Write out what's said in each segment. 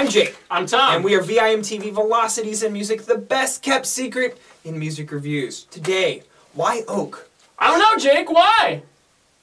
I'm Jake. I'm Tom. And we are VIMTV Velocities in Music, the best kept secret in music reviews. Today, Wye Oak. I don't know, Jake, why?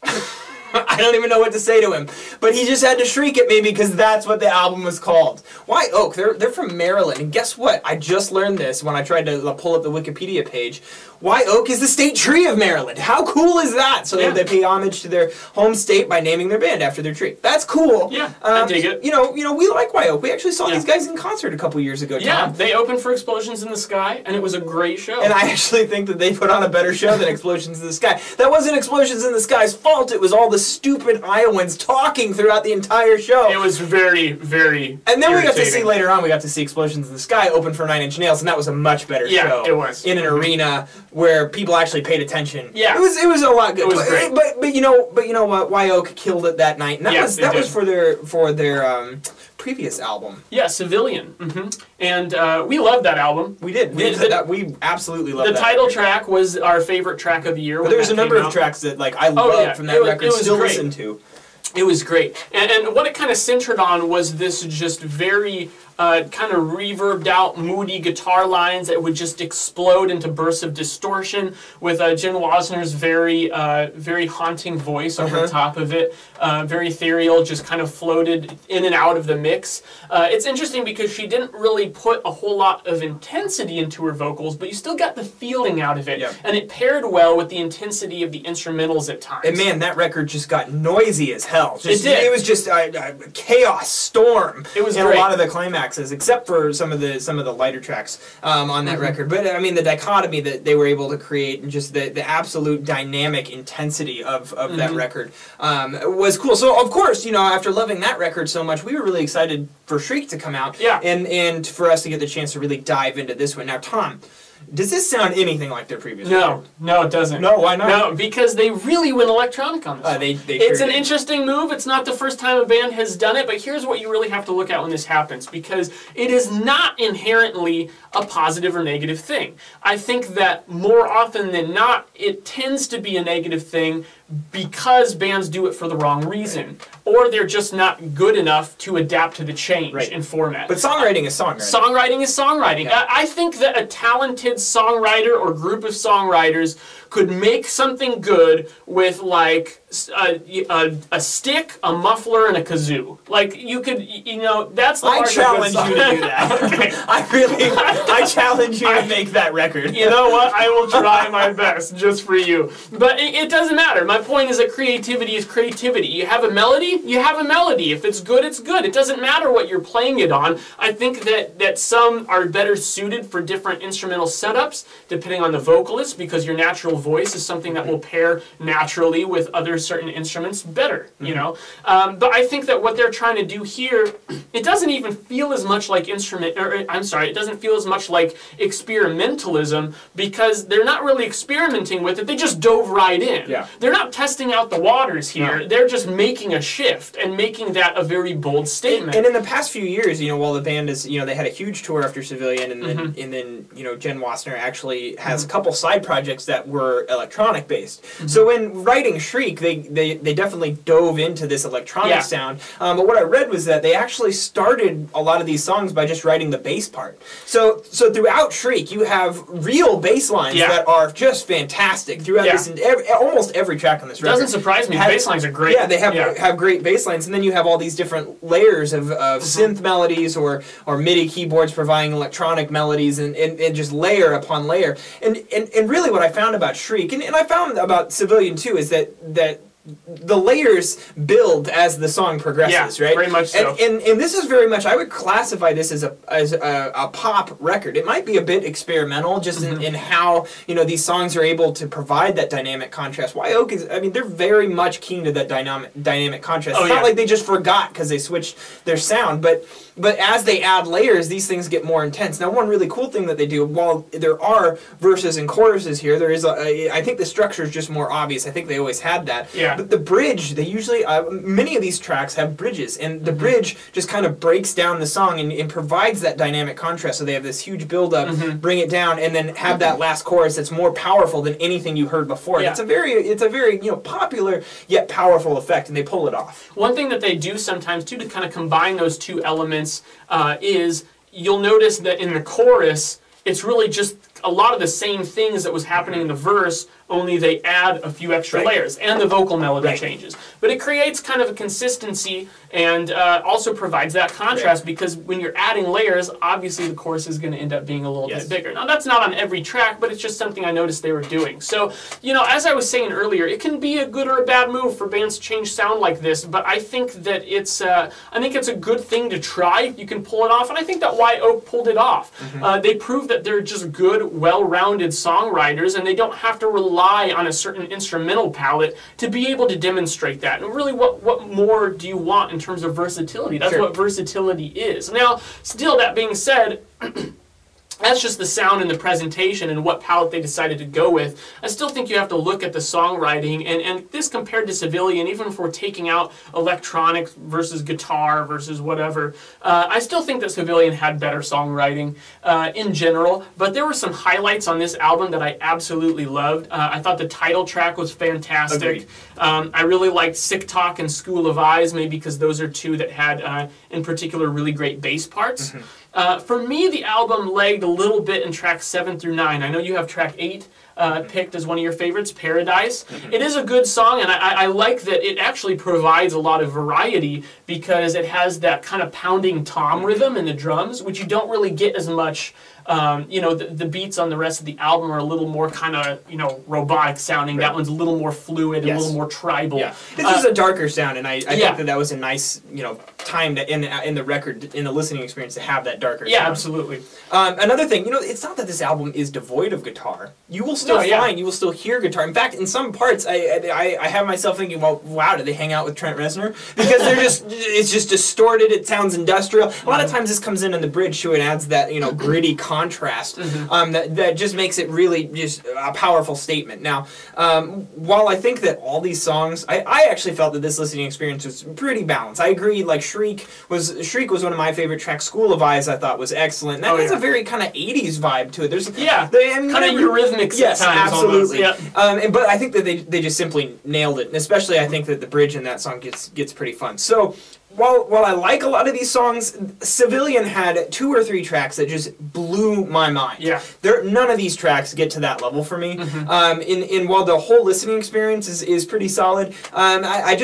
I don't even know what to say to him, but he just had to shriek at me because that's what the album was called. Wye Oak, they're from Maryland, and guess what? I just learned this when I tried to pull up the Wikipedia page. Wye Oak is the state tree of Maryland. How cool is that? So they pay homage to their home state by naming their band after their tree. That's cool. Yeah, I dig it. You know, we like Wye Oak. We actually saw these guys in concert a couple years ago, Tom. Yeah, they opened for Explosions in the Sky, and it was a great show. And I actually think that they put on a better show than Explosions in the Sky. That wasn't Explosions in the Sky's fault. It was all the stupid Iowans talking throughout the entire show. It was very, very And then irritating. we got to see later on, we got to see Explosions in the Sky open for 9 Inch Nails, and that was a much better show. Yeah, it was. In an arena where people actually paid attention. Yeah. It was a lot good. It was great. But you know what? Wye Oak killed it that night. And that was for their previous album. Yeah, Civilian. And we loved that album. We did. We absolutely loved the that. The title track was our favorite track of the year. But there was a number of tracks that I loved from that record. Still listen to. It was great. And what it kind of centered on was this just very kind of reverbed out, moody guitar lines that would just explode into bursts of distortion with Jenn Wasner's very haunting voice over the top of it. Very ethereal, just kind of floated in and out of the mix. It's interesting because she didn't really put a whole lot of intensity into her vocals, but you still got the feeling out of it. Yep. And it paired well with the intensity of the instrumentals at times. And man, that record just got noisy as hell. It did. It was just a chaos storm. It was great. A lot of the climaxes, except for some of the lighter tracks on that record. But I mean, the dichotomy that they were able to create, and just the absolute dynamic intensity of that record was cool. So of course, after loving that record so much, we were really excited for Shriek to come out. Yeah. And for us to get the chance to really dive into this one. Now, Tom, does this sound anything like their previous record? No, it doesn't. No, why not? No, because they really went electronic on this. It's an interesting move. It's not the first time a band has done it, but here's what you really have to look at when this happens, because it is not inherently a positive or negative thing. I think that more often than not, it tends to be a negative thing because bands do it for the wrong reason, or they're just not good enough to adapt to the change in format. But songwriting is songwriting. Songwriting is songwriting. Yeah. I think that a talented songwriter or group of songwriters could make something good with like a stick, a muffler, and a kazoo. Like you could, that's the I challenge you to do that. Okay. I challenge you to make that record. You know what? I will try my best just for you. But it doesn't matter. My point is that creativity is creativity. You have a melody, you have a melody. If it's good, it's good. It doesn't matter what you're playing it on. I think that some are better suited for different instrumental setups, depending on the vocalist, because your natural voice is something that will pair naturally with other certain instruments better, But I think that what they're trying to do here, it doesn't even feel as much like it doesn't feel as much like experimentalism, because they're not really experimenting with it. They just dove right in. Yeah. They're not testing out the waters here. No. They're just making a shift and making that a very bold statement. And in the past few years, while the band is, they had a huge tour after Civilian, and then Jenn Wasner actually has a couple side projects that were electronic based. So when writing Shriek, they definitely dove into this electronic sound. But what I read was that they actually started a lot of these songs by just writing the bass part. So throughout Shriek, you have real bass lines that are just fantastic throughout this, almost every track on this record. Doesn't surprise me. The bass lines are great. Yeah, they have great bass lines, and then you have all these different layers of synth melodies or MIDI keyboards providing electronic melodies, and just layer upon layer. And really what I found about Shriek, and I found about Civilian too, is that the layers build as the song progresses, right? Very much so. And this is very much, I would classify this as a pop record. It might be a bit experimental, just in how these songs are able to provide that dynamic contrast. Wye Oak is, they're very much keen to that dynamic contrast. It's not like they just forgot because they switched their sound, but as they add layers, these things get more intense. Now, one really cool thing that they do, while there are verses and choruses here, there is I think the structure is just more obvious. I think they always had that. Yeah. But the bridge, they usually, many of these tracks have bridges, and the bridge just kind of breaks down the song and provides that dynamic contrast. So they have this huge build-up, bring it down, and then have that last chorus that's more powerful than anything you heard before. Yeah. It's a very popular yet powerful effect, and they pull it off. One thing that they do sometimes too to kind of combine those two elements is you'll notice that in the chorus it's really just a lot of the same things that was happening in the verse, only they add a few extra layers, and the vocal melody changes. But it creates kind of a consistency and also provides that contrast because when you're adding layers, obviously the chorus is going to end up being a little bit bigger. Now that's not on every track, but it's just something I noticed they were doing. So, you know, as I was saying earlier, it can be a good or a bad move for bands to change sound like this, but I think that it's a good thing to try. You can pull it off, and I think that Wye Oak pulled it off. They proved that they're just good, well-rounded songwriters, and they don't have to rely on a certain instrumental palette to be able to demonstrate that. And really, what more do you want in terms of versatility? That's what versatility is. Now, still, that being said, that's just the sound and the presentation and what palette they decided to go with. I still think you have to look at the songwriting, and this compared to Civilian, even if we're taking out electronic versus guitar versus whatever, I still think that Civilian had better songwriting in general, but there were some highlights on this album that I absolutely loved. I thought the title track was fantastic. I really liked Sick Talk and School of Eyes, maybe because those are two that had, in particular, really great bass parts. For me, the album lagged a little bit in tracks 7 through 9. I know you have track 8 picked as one of your favorites, Paradise. It is a good song, and I like that it actually provides a lot of variety because it has that kind of pounding tom rhythm in the drums, which you don't really get as much. You know, the beats on the rest of the album are a little more kind of, you know, robotic sounding. That one's a little more fluid and a little more tribal. This is a darker sound, and I think that was a nice, you know, time to in the record, in the listening experience, to have that darker sound. Yeah, absolutely. Another thing, you know, it's not that this album is devoid of guitar. You will still find, you will still hear guitar. In fact, in some parts, I have myself thinking, well, wow, did they hang out with Trent Reznor? Because they're just, it's just distorted. It sounds industrial. A lot of times this comes in the bridge too and adds that, you know, gritty contrast that just makes it really just a powerful statement. Now, while I think that all these songs, I actually felt that this listening experience was pretty balanced. I agree, like Shriek was one of my favorite tracks. School of Eyes I thought was excellent. That has a very kind of 80s vibe to it. There's kind of Eurythmics at times. Absolutely. Almost, but I think that they just simply nailed it. And especially I think that the bridge in that song gets pretty fun. So while I like a lot of these songs, Civilian had 2 or 3 tracks that just blew my mind. None of these tracks get to that level for me. While the whole listening experience is pretty solid, I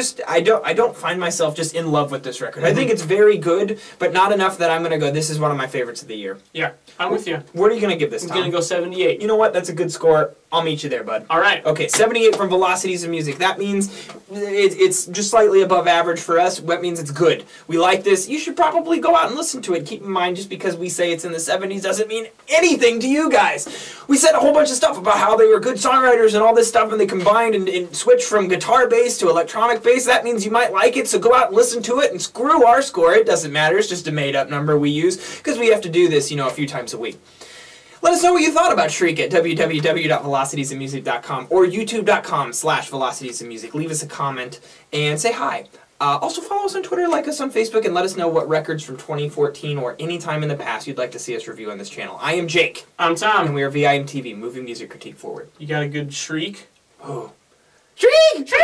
don't find myself just in love with this record. I think it's very good, but not enough that I'm gonna go, this is one of my favorites of the year. Yeah, I'm with you. What are you gonna give this, Tom? I'm gonna go 78. You know what? That's a good score. I'll meet you there, bud. All right. Okay, 78 from Velocities of Music. That means it's just slightly above average for us. That means it's good. We like this. You should probably go out and listen to it. Keep in mind, just because we say it's in the 70s doesn't mean anything to you guys. We said a whole bunch of stuff about how they were good songwriters and all this stuff, and they combined and switched from guitar bass to electronic bass. That means you might like it, so go out and listen to it, and screw our score. It doesn't matter. It's just a made-up number we use, because we have to do this, you know, a few times a week. Let us know what you thought about Shriek at www.velocitiesandmusic.com or youtube.com/velocitiesandmusic. Leave us a comment and say hi. Also follow us on Twitter, like us on Facebook, and let us know what records from 2014 or any time in the past you'd like to see us review on this channel. I am Jake. I'm Tom. And we are VIMTV, moving music critique forward. You got a good Shriek? Oh. Shriek! Shriek!